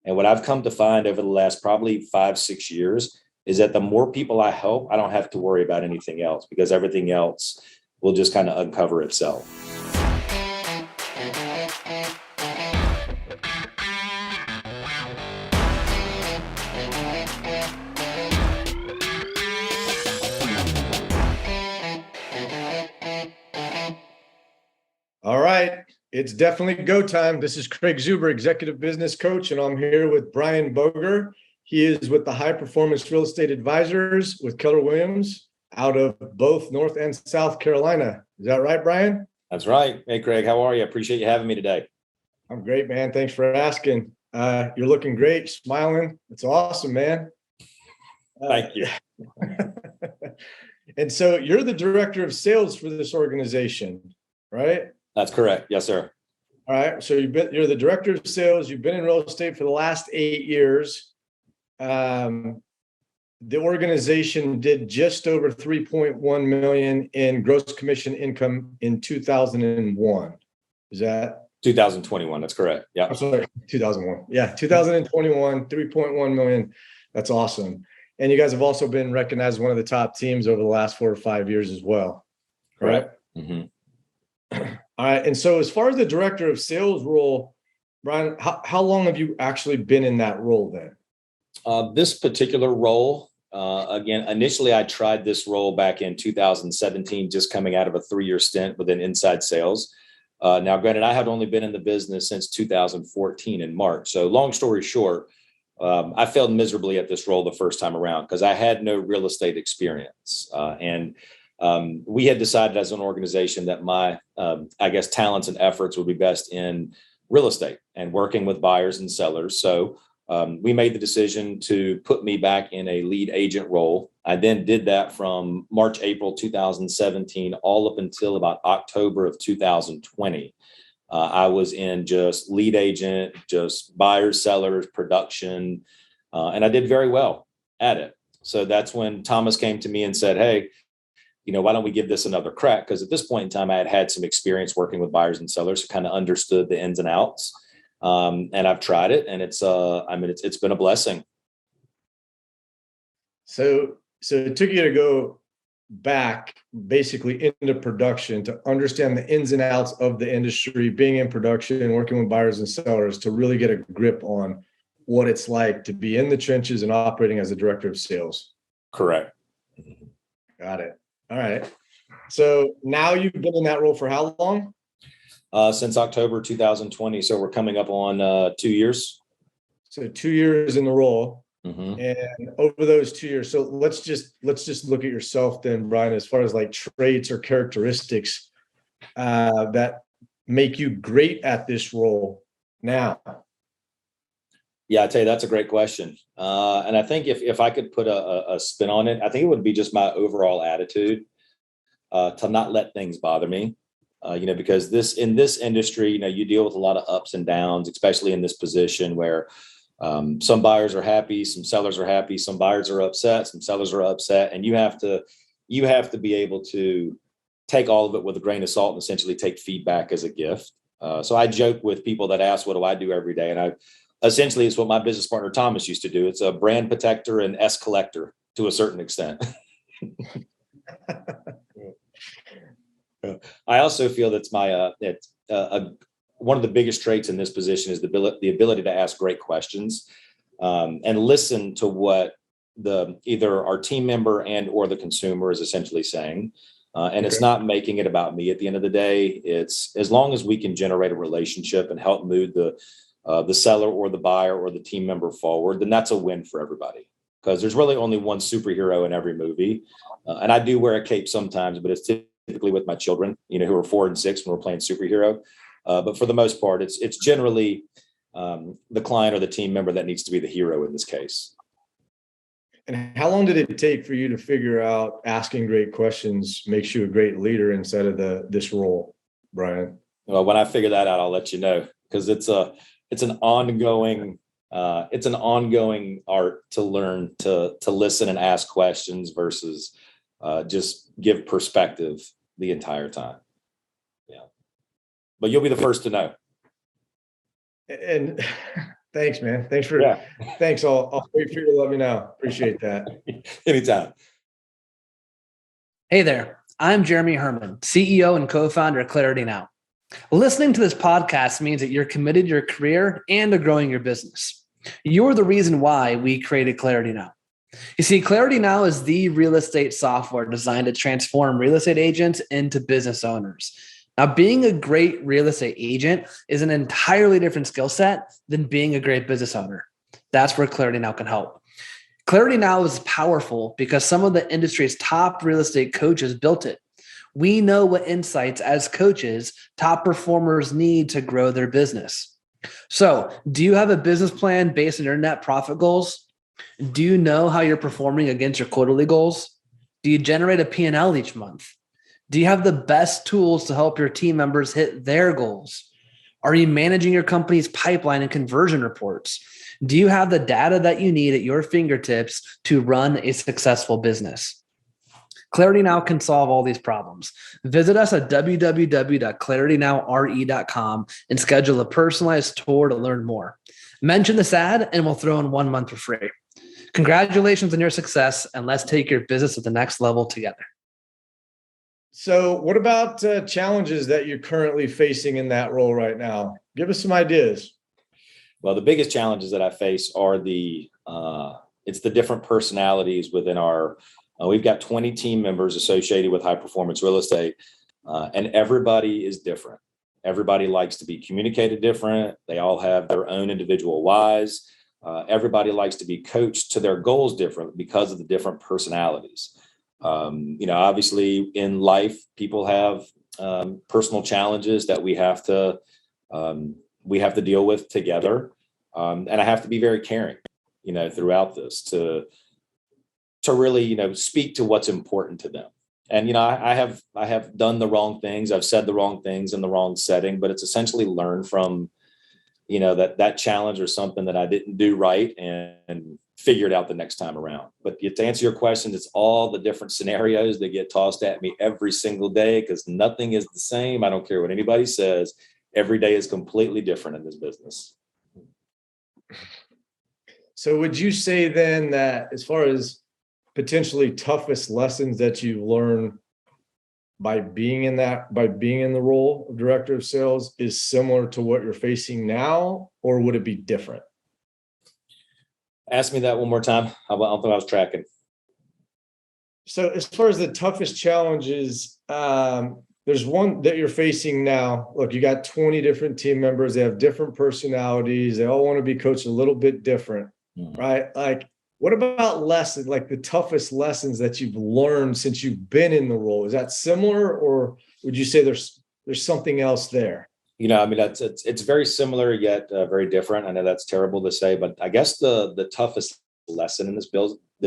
And what I've come to find over the last probably 5, 6 years is that the more people I help, I don't have to worry about anything else because everything else will just kind of uncover itself. All right, it's definitely go time. This is Craig Zuber, Executive Business Coach, and I'm here with Brian Boger. He is with the High Performance Real Estate Advisors with Keller Williams out of both North and South Carolina. Is that right, Brian? That's right. Hey, Craig, how are you? I appreciate you having me today. I'm great, man. Thanks for asking. You're looking great, smiling. It's awesome, man. Thank you. And so you're the director of sales for this organization, right? That's correct. Yes, sir. All right. So you're the director of sales. You've been in real estate for the last 8 years. The organization did just over 3.1 million in gross commission income in 2001. Is that 2021? That's correct. Yeah. I'm sorry, 2001. Yeah, 2021, 3.1 million. That's awesome. And you guys have also been recognized as one of the top teams over the last 4 or 5 years as well. Correct. Mm-hmm. All right. And so as far as the director of sales role, Brian, how long have you actually been in that role then? This particular role, again, initially I tried this role back in 2017, just coming out of a 3-year stint within inside sales. Now, granted, I had only been in the business since 2014 in March. So long story short, I failed miserably at this role the first time around because I had no real estate experience. We had decided as an organization that my, talents and efforts would be best in real estate and working with buyers and sellers. So we made the decision to put me back in a lead agent role. I then did that from March, April 2017, all up until about October of 2020. I was in just lead agent, just buyers, sellers, production, and I did very well at it. So that's when Thomas came to me and said, hey, why don't we give this another crack? Because at this point in time, I had had some experience working with buyers and sellers, kind of understood the ins and outs. And I've tried it, and it's been a blessing. So it took you to go back basically into production to understand the ins and outs of the industry, being in production and working with buyers and sellers to really get a grip on what it's like to be in the trenches and operating as a director of sales. Correct. Got it. All right. So now you've been in that role for how long? Since October 2020. So we're coming up on 2 years. So 2 years in the role. Mm-hmm. And over those 2 years, so let's just look at yourself then, Brian, as far as like traits or characteristics that make you great at this role now. Yeah, I tell you, that's a great question. And I think if I could put a spin on it, I think it would be just my overall attitude to not let things bother me. Because in this industry, you deal with a lot of ups and downs, especially in this position where some buyers are happy, some sellers are happy, some buyers are upset, some sellers are upset, and you have to be able to take all of it with a grain of salt and essentially take feedback as a gift. So I joke with people that ask, what do I do every day? And essentially it's what my business partner Thomas used to do. It's a brand protector and S collector to a certain extent. I also feel that's one of the biggest traits in this position is the ability to ask great questions and listen to what either our team member and or the consumer is essentially saying. And It's not making it about me at the end of the day. It's as long as we can generate a relationship and help move the seller or the buyer or the team member forward, then that's a win for everybody. Because there's really only one superhero in every movie. And I do wear a cape sometimes, but it's typically with my children, who are 4 and 6 when we're playing superhero. But for the most part, it's generally the client or the team member that needs to be the hero in this case. And how long did it take for you to figure out asking great questions makes you a great leader inside of this role, Brian? Well, when I figure that out, I'll let you know, because it's an ongoing art to learn to listen and ask questions versus just give perspective the entire time. Yeah. But you'll be the first to know. And Thanks, man. Yeah. Thanks. I'll wait for you to let me know. Appreciate that. Anytime. Hey there, I'm Jeremy Herman, CEO and co-founder of Clarity Now. Listening to this podcast means that you're committed to your career and to growing your business. You're the reason why we created Clarity Now. You see, Clarity Now is the real estate software designed to transform real estate agents into business owners. Now, being a great real estate agent is an entirely different skill set than being a great business owner. That's where Clarity Now can help. Clarity Now is powerful because some of the industry's top real estate coaches built it. We know what insights as coaches top performers need to grow their business. So, do you have a business plan based on your net profit goals? Do you know how you're performing against your quarterly goals? Do you generate a P&L each month? Do you have the best tools to help your team members hit their goals? Are you managing your company's pipeline and conversion reports? Do you have the data that you need at your fingertips to run a successful business? Clarity Now can solve all these problems. Visit us at www.claritynowre.com and schedule a personalized tour to learn more. Mention this ad and we'll throw in 1 month for free. Congratulations on your success, and let's take your business to the next level together. So what about challenges that you're currently facing in that role right now? Give us some ideas. Well, the biggest challenges that I face are it's the different personalities within we've got 20 team members associated with high performance real estate, and everybody is different. Everybody likes to be communicated different. They all have their own individual whys. Everybody likes to be coached to their goals different because of the different personalities. Obviously in life, people have personal challenges that we have to deal with together. And I have to be very caring, throughout this to really, speak to what's important to them. And, I have done the wrong things. I've said the wrong things in the wrong setting, but it's essentially learned from, that challenge or something that I didn't do right and figure it out the next time around. But to answer your question, it's all the different scenarios that get tossed at me every single day because nothing is the same. I don't care what anybody says. Every day is completely different in this business. So would you say then that as far as potentially toughest lessons that you learn by being in the role of director of sales is similar to what you're facing now, or would it be different? Ask me that one more time. I don't think I was tracking. So as far as the toughest challenges, there's one that you're facing now. Look, you got 20 different team members. They have different personalities. They all want to be coached a little bit different, right? Like, what about lessons, like the toughest lessons that you've learned since you've been in the role? Is that similar, or would you say there's something else there? It's very similar yet very different. I know that's terrible to say, but I guess the toughest lesson in this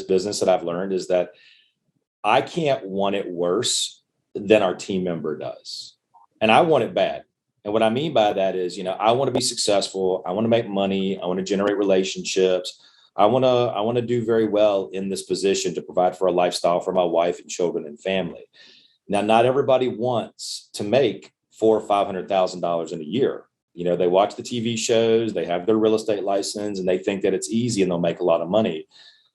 business that I've learned is that I can't want it worse than our team member does, and I want it bad. And what I mean by that is, I want to be successful. I want to make money. I want to generate relationships. I want to do very well in this position to provide for a lifestyle for my wife and children and family. Now, not everybody wants to make $400,000 or $500,000 in a year. They watch the TV shows, they have their real estate license, and they think that it's easy and they'll make a lot of money.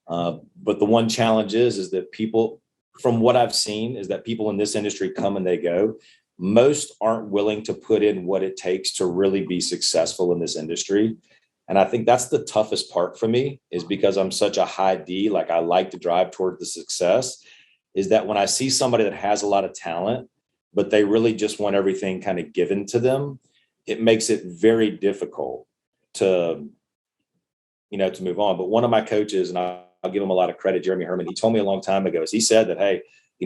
But the one challenge is that people, from what I've seen, is that people in this industry come and they go. Most aren't willing to put in what it takes to really be successful in this industry. And I think that's the toughest part for me, is because I'm such a high D, like I like to drive toward the success, is that when I see somebody that has a lot of talent, but they really just want everything kind of given to them, it makes it very difficult to move on. But one of my coaches, and I'll give him a lot of credit, Jeremy Herman, he told me a long time ago, he said that, hey,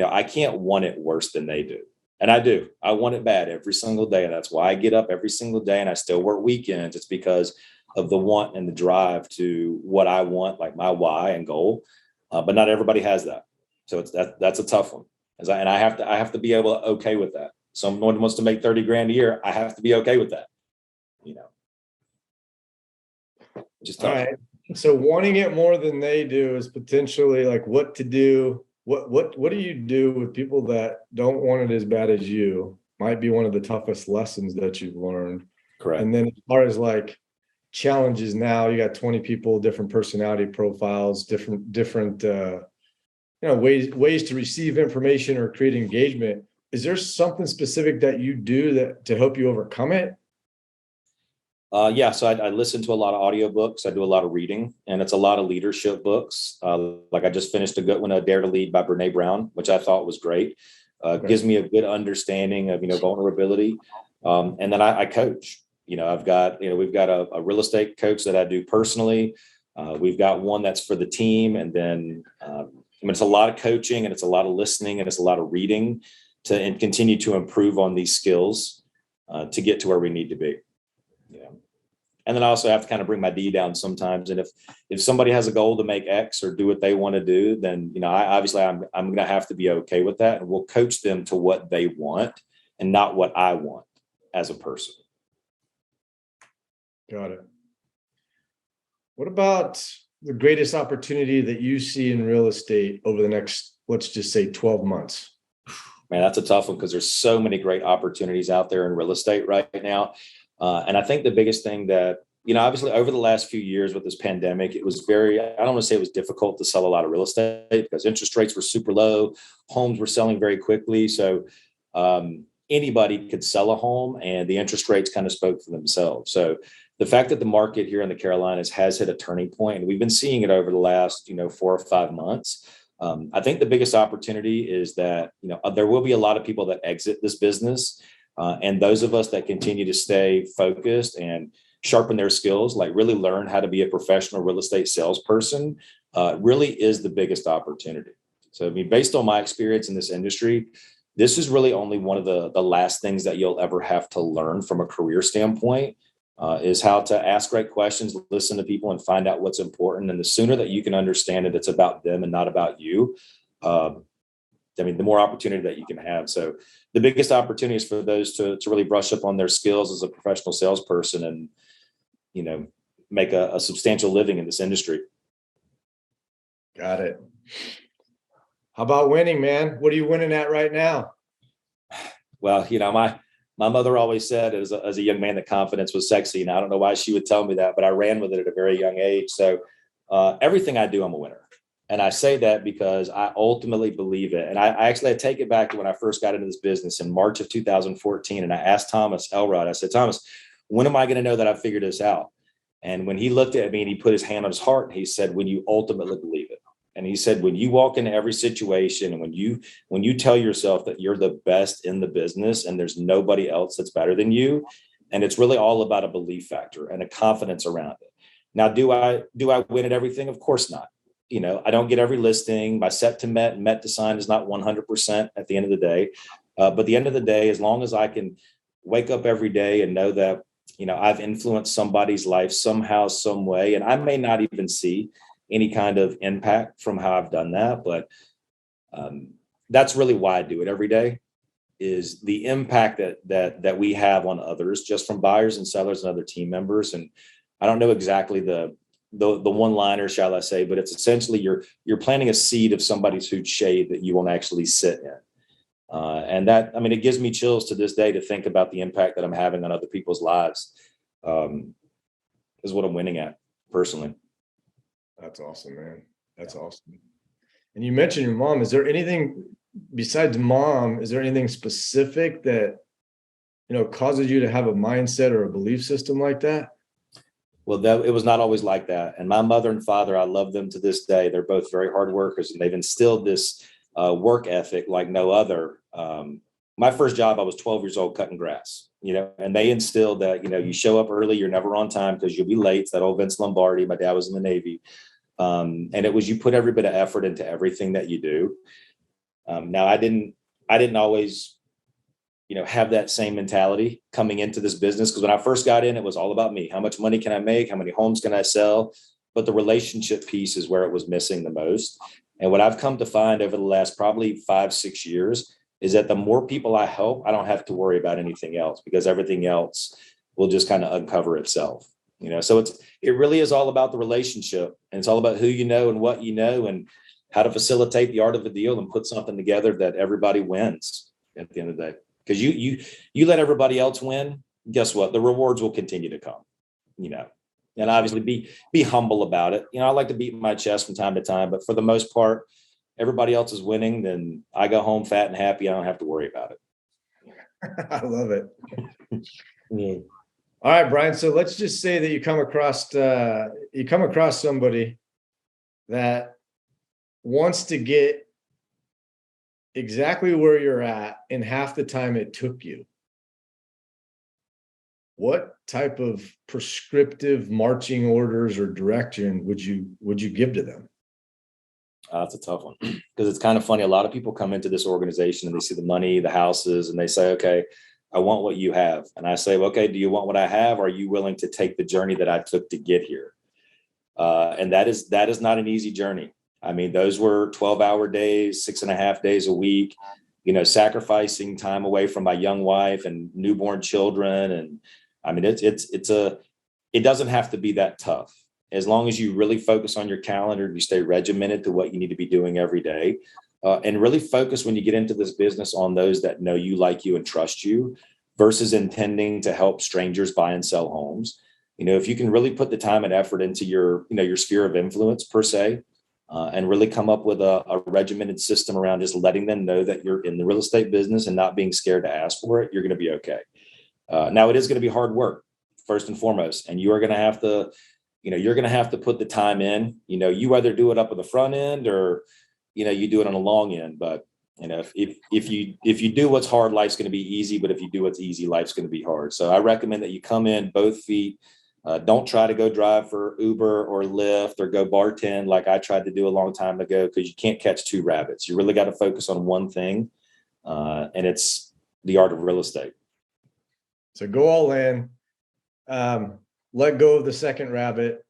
I can't want it worse than they do. And I do. I want it bad every single day. And that's why I get up every single day and I still work weekends. It's because of the want and the drive to what I want, like my why and goal. But not everybody has that. So that's a tough one. And I have to be able to okay with that. Someone wants to make 30 grand a year. I have to be okay with that. Just tough. All right. So wanting it more than they do is potentially like what to do. What do you do with people that don't want it as bad as you? Might be one of the toughest lessons that you've learned. Correct. And then as far as like challenges now. You got 20 people, different personality profiles, different ways to receive information or create engagement. Is there something specific that you do that to help you overcome it? Yeah, so I listen to a lot of audiobooks. I do a lot of reading, and it's a lot of leadership books. Like I just finished a good one, Dare to Lead by Brene Brown, which I thought was great. Gives me a good understanding of, vulnerability. And then I coach. We've got a real estate coach that I do personally. We've got one that's for the team. And then it's a lot of coaching, and it's a lot of listening, and it's a lot of reading and continue to improve on these skills to get to where we need to be. And then I also have to kind of bring my D down sometimes. And if somebody has a goal to make X or do what they want to do, then, I'm going to have to be okay with that. And we'll coach them to what they want and not what I want as a person. Got it. What about the greatest opportunity that you see in real estate over the next, let's just say 12 months? Man, that's a tough one because there's so many great opportunities out there in real estate right now. And I think the biggest thing that, obviously over the last few years with this pandemic, it was I don't want to say it was difficult to sell a lot of real estate because interest rates were super low. Homes were selling very quickly. So anybody could sell a home, and the interest rates kind of spoke for themselves. So the fact that the market here in the Carolinas has hit a turning point, and we've been seeing it over the last, 4 or 5 months. I think the biggest opportunity is that, there will be a lot of people that exit this business. And those of us that continue to stay focused and sharpen their skills, like really learn how to be a professional real estate salesperson, really is the biggest opportunity. So, based on my experience in this industry, this is really only one of the last things that you'll ever have to learn from a career standpoint, is how to ask great questions, listen to people, and find out what's important. And the sooner that you can understand it, it's about them and not about you. The more opportunity that you can have. So the biggest opportunity is for those to really brush up on their skills as a professional salesperson and, make a substantial living in this industry. Got it. How about winning, man? What are you winning at right now? Well, my mother always said as a young man that confidence was sexy. And I don't know why she would tell me that, but I ran with it at a very young age. So everything I do, I'm a winner. And I say that because I ultimately believe it. And I take it back to when I first got into this business in March of 2014. And I asked Thomas Elrod, I said, Thomas, when am I going to know that I figured this out? And when he looked at me and he put his hand on his heart, and he said, when you ultimately believe it. And he said, when you walk into every situation and when you tell yourself that you're the best in the business and there's nobody else that's better than you, and it's really all about a belief factor and a confidence around it. Now, do I win at everything? Of course not. I don't get every listing. My set to met to sign is not 100% at the end of the day. But at the end of the day, as long as I can wake up every day and know that, I've influenced somebody's life somehow, some way, and I may not even see any kind of impact from how I've done that. But that's really why I do it every day, is the impact that we have on others, just from buyers and sellers and other team members. And I don't know exactly the one-liner, shall I say, but it's essentially you're planting a seed of somebody's whose shade that you won't actually sit in. And that, it gives me chills to this day to think about the impact that I'm having on other people's lives, is what I'm winning at personally. That's awesome, man. That's awesome. And you mentioned your mom. Is there anything besides mom, is there anything specific that, causes you to have a mindset or a belief system like that? Well, it was not always like that. And my mother and father, I love them to this day. They're both very hard workers, and they've instilled this work ethic like no other. My first job, I was 12 years old cutting grass, and they instilled that, you show up early, you're never on time because you'll be late. It's that old Vince Lombardi. My dad was in the Navy. And it was, you put every bit of effort into everything that you do. Now I didn't always, have that same mentality coming into this business. Because when I first got in, it was all about me. How much money can I make? How many homes can I sell? But the relationship piece is where it was missing the most. And what I've come to find over the last probably 5-6 years is that the more people I help, I don't have to worry about anything else, because everything else will just kind of uncover itself. So it really is all about the relationship, and it's all about who you know and what you know and how to facilitate the art of a deal and put something together that everybody wins at the end of the day. Because you let everybody else win, guess what? The rewards will continue to come. and obviously be humble about it. I like to beat my chest from time to time, but for the most part, everybody else is winning. Then I go home fat and happy. I don't have to worry about it. I love it. Yeah. All right, Brian. So let's just say that you come across somebody that wants to get exactly where you're at in half the time it took you. What type of prescriptive marching orders or direction would you give to them? That's a tough one because it's kind of funny. A lot of people come into this organization and they see the money, the houses, and they say, okay, I want what you have. And I say, well, okay, do you want what I have? Are you willing to take the journey that I took to get here? And that is not an easy journey. I mean, those were 12-hour days, 6.5 days a week, sacrificing time away from my young wife and newborn children. And I mean, it doesn't have to be that tough. As long as you really focus on your calendar, you stay regimented to what you need to be doing every day, and really focus when you get into this business on those that know you, like you, and trust you, versus intending to help strangers buy and sell homes. If you can really put the time and effort into your sphere of influence per se, and really come up with a regimented system around just letting them know that you're in the real estate business and not being scared to ask for it, you're going to be okay. Now it is going to be hard work first and foremost, and you are going to have to you're going to have to put the time in. You either do it up at the front end or, you do it on the long end. But, if you do what's hard, life's going to be easy. But if you do what's easy, life's going to be hard. So I recommend that you come in both feet. Don't try to go drive for Uber or Lyft or go bartend like I tried to do a long time ago, because you can't catch two rabbits. You really got to focus on one thing, and it's the art of real estate. So go all in. Let go of the second rabbit,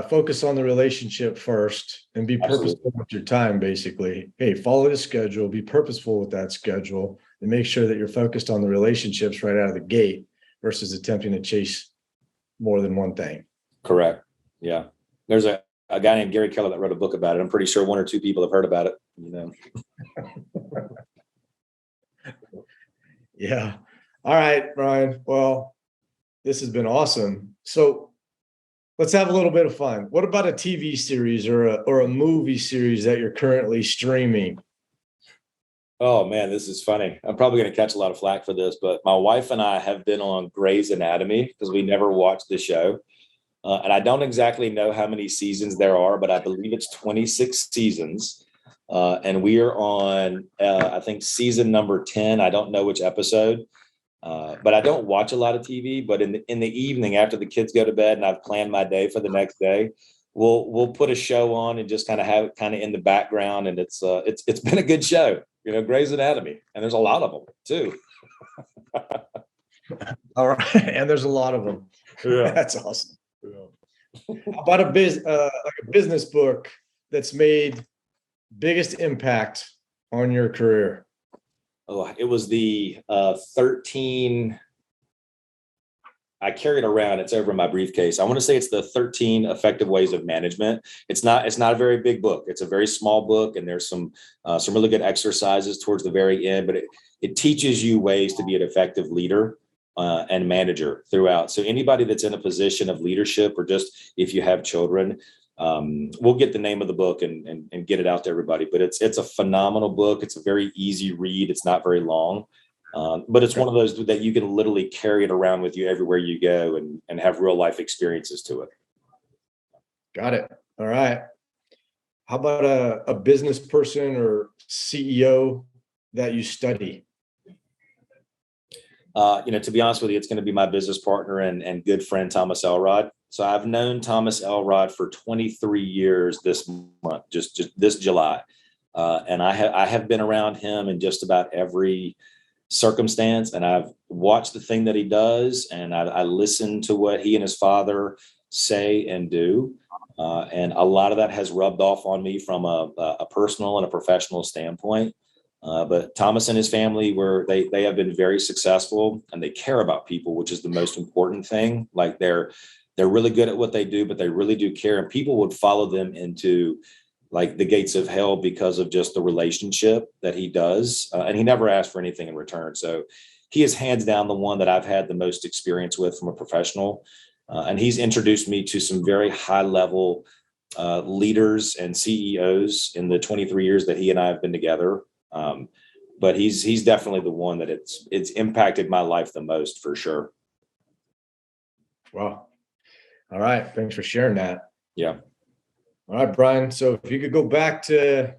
focus on the relationship first, and be purposeful with your time, basically. Hey, follow the schedule, be purposeful with that schedule, and make sure that you're focused on the relationships right out of the gate versus attempting to chase more than one thing. Correct. Yeah. There's a guy named Gary Keller that wrote a book about it. I'm pretty sure one or two people have heard about it. Yeah. All right, Brian. Well, this has been awesome. So let's have a little bit of fun. What about a TV series or a movie series that you're currently streaming? Oh man, this is funny. I'm probably going to catch a lot of flack for this, but my wife and I have been on Grey's Anatomy because we never watched the show. And I don't exactly know how many seasons there are, but I believe it's 26 seasons. And we are on, I think, season number 10. I don't know which episode. But I don't watch a lot of TV, but in the evening after the kids go to bed and I've planned my day for the next day, we'll put a show on and just kind of have it kind of in the background. And it's been a good show, Grey's Anatomy. And there's a lot of them too. All right. And there's a lot of them. Yeah. That's awesome. Yeah. How about a business book that's made biggest impact on your career? Oh, it was the 13. I carry it around. It's over in my briefcase. I want to say it's the 13 Effective Ways of Management. It's not a very big book. It's a very small book, and there's some really good exercises towards the very end. But it teaches you ways to be an effective leader and manager throughout. So anybody that's in a position of leadership, or just if you have children, we'll get the name of the book and get it out to everybody. But it's a phenomenal book. It's a very easy read. It's not very long, but it's one of those that you can literally carry it around with you everywhere you go and have real life experiences to it. Got it. All right. How about a business person or CEO that you study? To be honest with you, it's going to be my business partner and good friend, Thomas Elrod. So I've known Thomas Elrod for 23 years this month, just this July. And I have been around him in just about every circumstance, and I've watched the thing that he does, and I listen to what he and his father say and do. And a lot of that has rubbed off on me from a personal and a professional standpoint. But Thomas and his family they have been very successful, and they care about people, which is the most important thing. Like they're really good at what they do, but they really do care. And people would follow them into like the gates of hell because of just the relationship that he does. And he never asked for anything in return. So he is hands down the one that I've had the most experience with from a professional And he's introduced me to some very high level leaders and CEOs in the 23 years that he and I have been together. But he's definitely the one that it's impacted my life the most, for sure. Wow. All right. Thanks for sharing that. Yeah. All right, Brian. So if you could go back to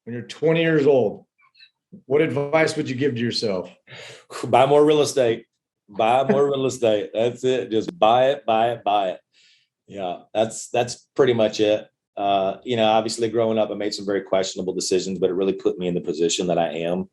when you're 20 years old, what advice would you give to yourself? Buy more real estate. Buy more real estate. That's it. Just buy it, buy it, buy it. Yeah, that's pretty much it. Obviously growing up, I made some very questionable decisions, but it really put me in the position that I am.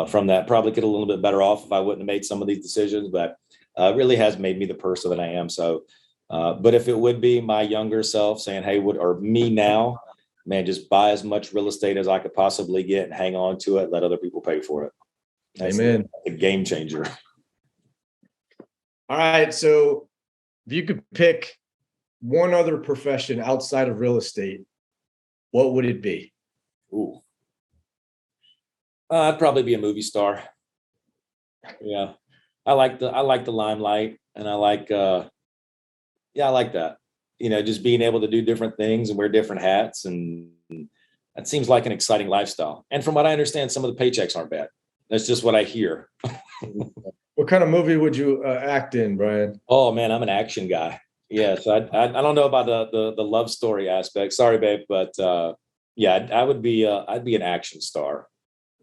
From that, probably could a little bit better off if I wouldn't have made some of these decisions, but it really has made me the person that I am. So, but if it would be my younger self saying, hey, or me now, man, just buy as much real estate as I could possibly get and hang on to it. Let other people pay for it. That's Amen. A game changer. All right. So if you could pick one other profession outside of real estate, what would it be? Ooh. I'd probably be a movie star. Yeah. I like the limelight, and I like that. Just being able to do different things and wear different hats, and that seems like an exciting lifestyle. And from what I understand, some of the paychecks aren't bad. That's just what I hear. What kind of movie would you act in, Brian? Oh man, I'm an action guy. Yeah, so I don't know about the love story aspect. Sorry, babe, but yeah, I'd be an action star.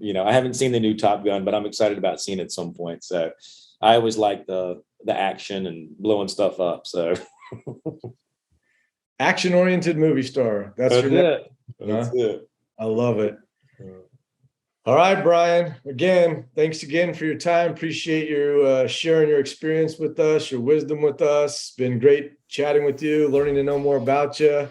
I haven't seen the new Top Gun, but I'm excited about seeing it at some point. So I always like the action and blowing stuff up. So action-oriented movie star. That's your name. That's it. I love it. All right, Brian. Again, thanks again for your time. Appreciate you sharing your experience with us, your wisdom with us. It's been great chatting with you, learning to know more about you.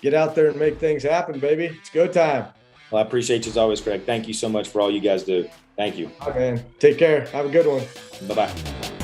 Get out there and make things happen, baby. It's go time. Well, I appreciate you as always, Craig. Thank you so much for all you guys do. Thank you. All right, man. Take care. Have a good one. Bye-bye.